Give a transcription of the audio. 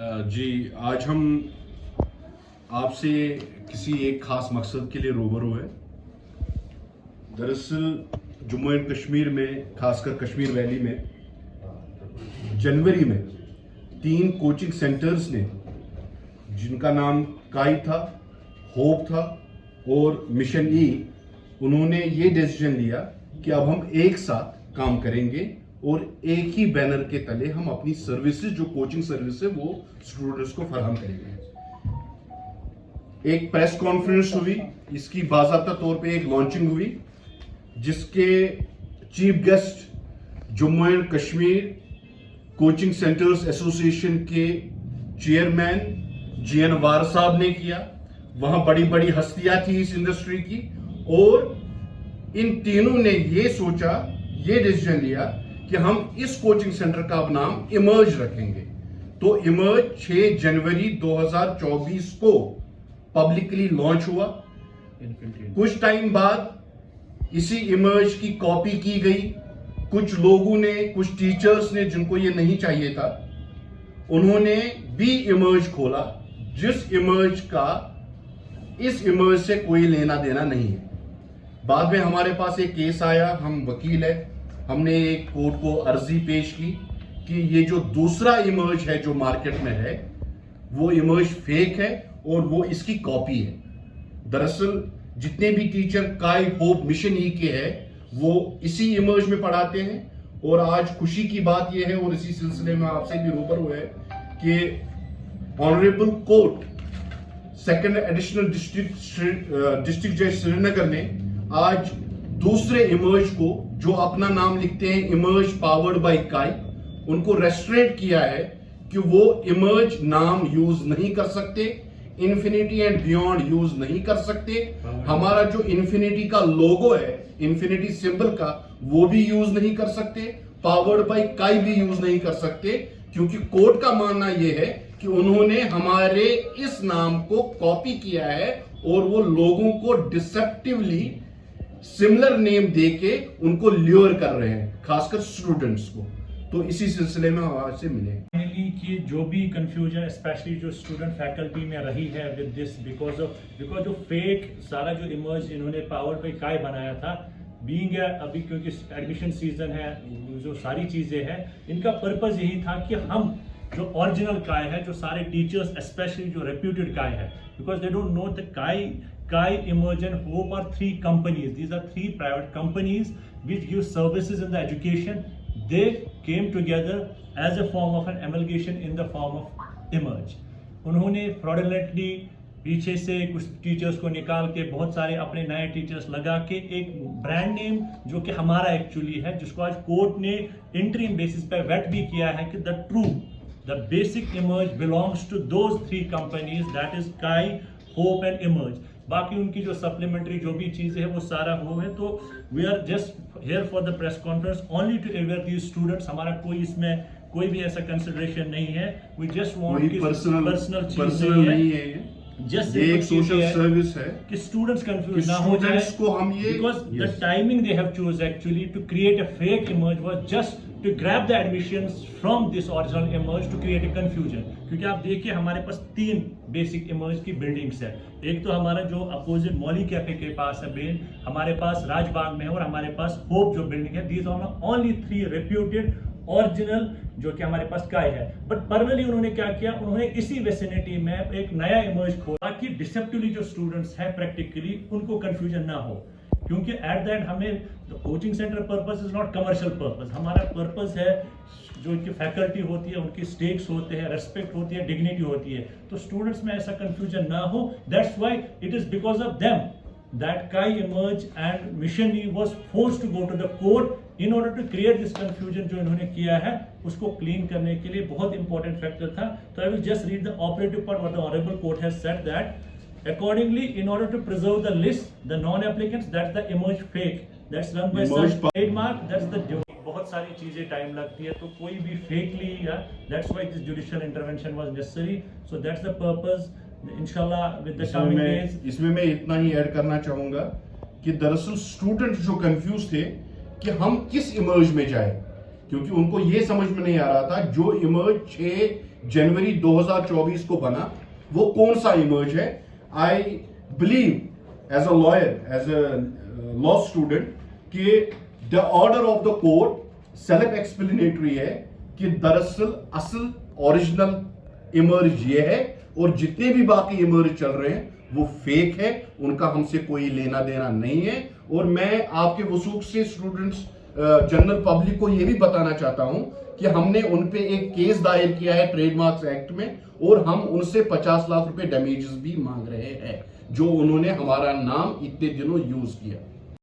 जी, आज हम आपसे किसी एक ख़ास मकसद के लिए रूबरू हैं। दरअसल जम्मू एंड कश्मीर में, खासकर कश्मीर वैली में जनवरी में 3 कोचिंग सेंटर्स ने, जिनका नाम काई था, होप था और मिशन ई, उन्होंने ये डिसीजन लिया कि अब हम एक साथ काम करेंगे और एक ही बैनर के तले हम अपनी सर्विसेज, जो कोचिंग सर्विस है, वो स्टूडेंट्स को फराहम करेंगे। एक प्रेस कॉन्फ्रेंस हुई, इसकी बाज़ाब्ता तौर पे एक लॉन्चिंग हुई, जिसके chief guest Jammu and Kashmir coaching centres association के चेयरमैन जीएन वार साहब ने किया। वहां बड़ी बड़ी हस्तियां थी इस इंडस्ट्री की, और इन तीनों ने ये सोचा, ये डिसीजन लिया कि हम इस कोचिंग सेंटर का अब नाम इमर्ज रखेंगे। तो इमर्ज 6 जनवरी 2024 को पब्लिकली लॉन्च हुआ। कुछ टाइम बाद इसी इमर्ज की कॉपी की गई। कुछ लोगों ने, कुछ टीचर्स ने, जिनको ये नहीं चाहिए था, उन्होंने भी इमर्ज खोला, जिस इमर्ज का इस इमर्ज से कोई लेना देना नहीं है। बाद में हमारे पास एक केस आया, हम वकील है, हमने एक कोर्ट को अर्जी पेश की कि ये जो दूसरा इमर्ज है जो मार्केट में है, वो इमर्ज फेक है और वो इसकी कॉपी है। दरअसल जितने भी टीचर काई, होप, मिशन ई के हैं, वो इसी इमर्ज में पढ़ाते हैं। और आज खुशी की बात यह है, और इसी सिलसिले में आपसे भी रूबरू है, कि honourable court, second additional district जज श्रीनगर ने आज दूसरे इमर्ज को, जो अपना नाम लिखते हैं इमर्ज पावर्ड बाय काई, उनको रेस्ट्रेंट किया है कि वो इमर्ज नाम यूज नहीं कर सकते, इन्फिनिटी एंड बियॉन्ड यूज नहीं कर सकते। हमारा जो इन्फिनिटी का लोगो है, इन्फिनिटी सिंबल का, वो भी यूज नहीं कर सकते, पावर्ड बाय काई भी यूज नहीं कर सकते, क्योंकि कोर्ट का मानना यह है कि उन्होंने हमारे इस नाम को कॉपी किया है और वो लोगों को डिसेप्टिवली सिमिलर नेम देके उनको ल्योर कर रहे हैं, खासकर स्टूडेंट्स को। तो इसी सिलसिले में हम आज से मिले कि जो भी कंफ्यूजन स्पेशली जो स्टूडेंट फैकल्टी में रही है विद दिस, बिकॉज जो फेक सारा जो इमर्ज इन्होंने पावर बाय काई बनाया था, बीइंग अभी क्योंकि एडमिशन सीजन है, जो सारी चीजें हैं, इनका पर्पस यही था कि हम जो ओरिजिनल काय है, जो सारे टीचर्स स्पेशली जो रेप्यूटेड काय है, because they don't know the Kai, Emerge and Hope are 3 companies. These are 3 private companies which give services in the education. They came together as a form of an amalgamation in the form of Emerge. उन्होंने fraudulently पीछे से कुछ teachers को निकाल के बहुत सारे अपने नए टीचर्स लगा के एक ब्रांड नेम, जो कि हमारा एक्चुअली है, जिसको आज कोर्ट ने इंटरिम बेसिस पे वेट भी किया है कि the basic Emerge belongs to those 3 companies, that is Kai, Hope and Emerge. बाकी उनकी जो सप्लीमेंट्री जो भी चीजें हैं वो सारा वो है। तो we are just here for the press conference only to aware these students. हमारा कोई इसमें कोई भी ऐसा कंसिडरेशन नहीं है। वी जस्ट वांट कि पर्सनल चीज नहीं है, जस्ट एक सोशल सर्विस है कि स्टूडेंट्स कंफ्यूज ना हो जाए को हम ये, because the timing they have choose actually to create a fake emerge was just to grab the admissions from this original emerge to create a confusion। क्योंकि आप देखिए हमारे पास 3 बेसिक इमर्ज की बिल्डिंग्स है। एक तो हमारा जो अपोजिट मॉली कैफे के पास है बिल्डिंग, हमारे पास राजबाग में है, और हमारे पास होप जो बिल्डिंग है। These are only 3 reputed original जो कि हमारे पास काय है। बट परवली उन्होंने क्या किया, उन्होंने इसी वेसिनिटी में एक नया इमर्ज खोला कि डिसेप्टिवली जो स्टूडेंट्स है प्रैक्टिकली उनको कंफ्यूजन ना हो, क्योंकि एट द एंड हमें coaching centre purpose is not commercial purpose. हमारा पर्पस है जो इनकी फैकल्टी होती है, उनकी स्टेक्स होते हैं, रेस्पेक्ट होती है, डिग्निटी होती है, तो स्टूडेंट्स में ऐसा कंफ्यूजन ना हो। That's why it is because of them that काई, इमर्ज एंड मिशन ई was forced to go to the court in order to create this confusion. जो इन्होंने किया है उसको क्लीन करने के लिए बहुत इंपॉर्टेंट फैक्टर था। तो I will just read the operative part what the honourable court has said that accordingly, in order to preserve the list, the non-applicants, that's the emerge fake, that's run by some trademark, that's the बहुत सारी चीजें time लगती है, तो कोई भी फेकली, that's why this judicial intervention was necessary, so that's the purpose, inshallah with the coming days। इसमें मैं इतना ही ऐड करना चाहूंगा कि दरअसल स्टूडेंट जो कंफ्यूज थे कि हम किस इमर्ज में जाए, क्योंकि उनको ये समझ में नहीं आ रहा था जो इमर्ज 6 जनवरी 2024 को बना वो कौन सा इमर्ज है। I believe as a lawyer, as a law student, कि the order of the court self explanatory है कि दरअसल असल ओरिजिनल इमर्ज ये है और जितने भी बाकी इमर्ज चल रहे हैं वो फेक है, उनका हमसे कोई लेना देना नहीं है। और मैं आपके वसूख से स्टूडेंट्स, जनरल पब्लिक को ये भी बताना चाहता हूं कि हमने उन पे एक केस दायर किया है ट्रेडमार्क्स एक्ट में और हम उनसे 50 लाख रुपए डैमेजेस भी मांग रहे हैं जो उन्होंने हमारा नाम इतने दिनों यूज किया।